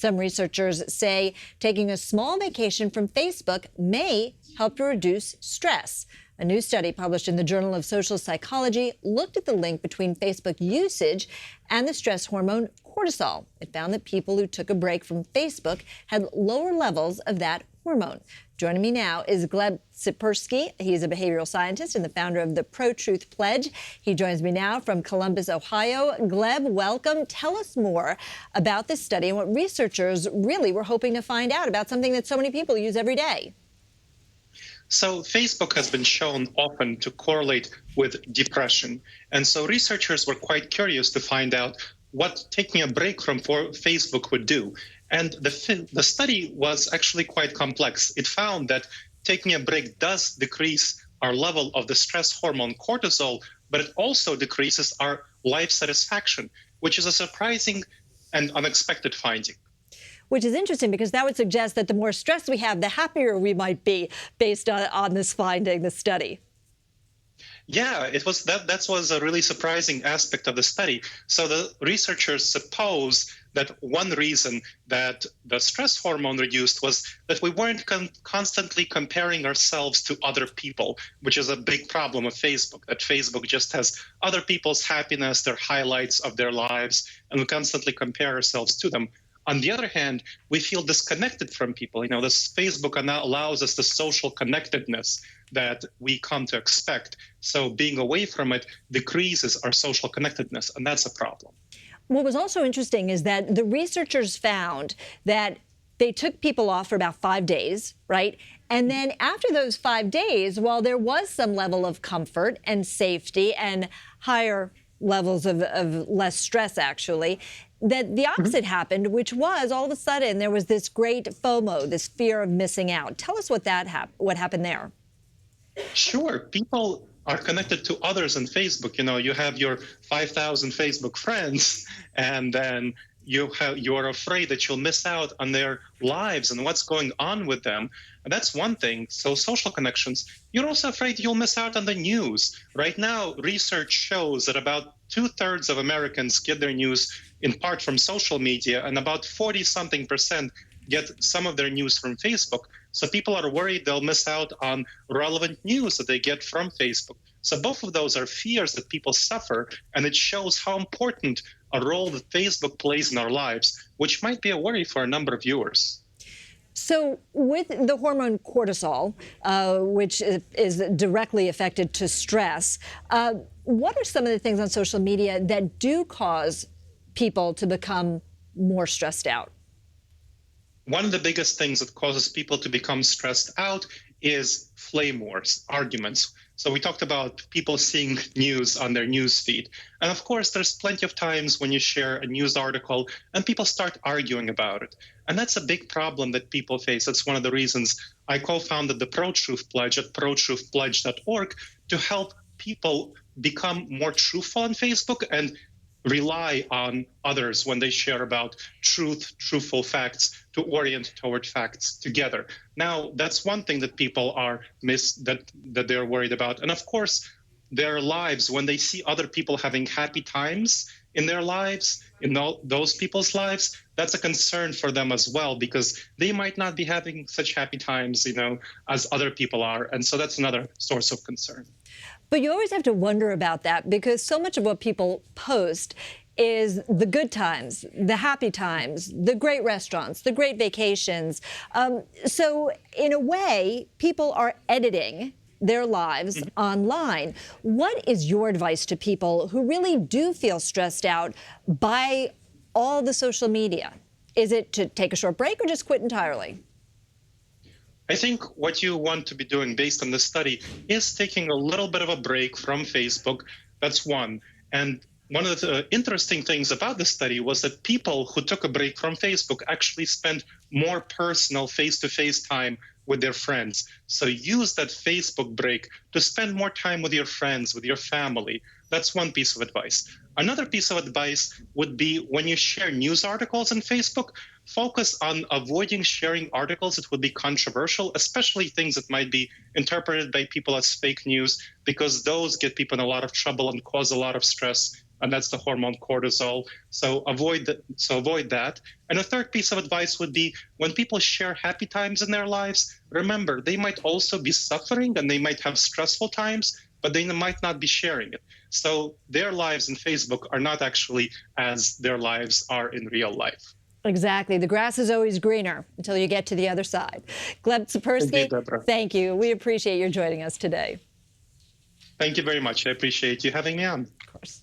Some researchers say taking a small vacation from Facebook may help to reduce stress. A new study published in the Journal of Social Psychology looked at the link between Facebook usage and the stress hormone cortisol. It found that people who took a break from Facebook had lower levels of that hormone. Joining me now is Gleb Tsipursky. He's a behavioral scientist and the founder of the Pro-Truth Pledge. He joins me now from Columbus, Ohio. Gleb, welcome. Tell us more about this study and what researchers really were hoping to find out about something that so many people use every day. So Facebook has been shown often to correlate with depression. And so researchers were quite curious to find out what taking a break from Facebook would do. And the study was actually quite complex. It found that taking a break does decrease our level of the stress hormone cortisol, but it also decreases our life satisfaction, which is a surprising and unexpected finding. Which is interesting because that would suggest that the more stress we have, the happier we might be based on this finding, this study. Yeah, that was a really surprising aspect of the study. So the researchers suppose that one reason that the stress hormone reduced was that we weren't constantly comparing ourselves to other people, which is a big problem of Facebook, that Facebook just has other people's happiness, their highlights of their lives, and we constantly compare ourselves to them. On the other hand, we feel disconnected from people. This Facebook now allows us the social connectedness that we come to expect. So being away from it decreases our social connectedness, and that's a problem. What was also interesting is that the researchers found that they took people off for about 5 days, right? And then after those 5 days, while there was some level of comfort and safety and higher levels of less stress, actually, that the opposite happened, which was all of a sudden there was this great FOMO, this fear of missing out. Tell us what happened there. Sure. People are connected to others on Facebook. You have your 5,000 Facebook friends, and then you're afraid that you'll miss out on their lives and what's going on with them. And that's one thing. So social connections. You're also afraid you'll miss out on the news. Right now, research shows that about 2/3 of Americans get their news in part from social media, and about 40-something% get some of their news from Facebook. So people are worried they'll miss out on relevant news that they get from Facebook. So both of those are fears that people suffer, and it shows how important a role that Facebook plays in our lives, which might be a worry for a number of viewers. So with the hormone cortisol, which is directly affected to stress, what are some of the things on social media that do cause people to become more stressed out? One of the biggest things that causes people to become stressed out is flame wars, arguments. So we talked about people seeing news on their news feed. And of course, there's plenty of times when you share a news article and people start arguing about it. And that's a big problem that people face. That's one of the reasons I co-founded the Pro-Truth Pledge at protruthpledge.org to help people become more truthful on Facebook and rely on others when they share about truthful facts, to orient toward facts together. Now, that's one thing that people are that they're worried about. And of course, their lives, when they see other people having happy times in their lives, in those people's lives, that's a concern for them as well, because they might not be having such happy times, as other people are. And so that's another source of concern. But you always have to wonder about that, because so much of what people post is the good times, the happy times, the great restaurants, the great vacations. So in a way, people are editing their lives online. What is your advice to people who really do feel stressed out by all the social media? Is it to take a short break or just quit entirely? I think what you want to be doing based on the study is taking a little bit of a break from Facebook. That's one. And one of the interesting things about the study was that people who took a break from Facebook actually spent more personal face-to-face time with their friends. So use that Facebook break to spend more time with your friends, with your family. That's one piece of advice. Another piece of advice would be when you share news articles on Facebook, focus on avoiding sharing articles that would be controversial, especially things that might be interpreted by people as fake news, because those get people in a lot of trouble and cause a lot of stress and that's the hormone cortisol. So avoid that. And a third piece of advice would be when people share happy times in their lives, remember they might also be suffering and they might have stressful times, but they might not be sharing it. So their lives in Facebook are not actually as their lives are in real life. Exactly. The grass is always greener until you get to the other side. Gleb Tsipursky, thank you. We appreciate your joining us today. Thank you very much. I appreciate you having me on. Of course.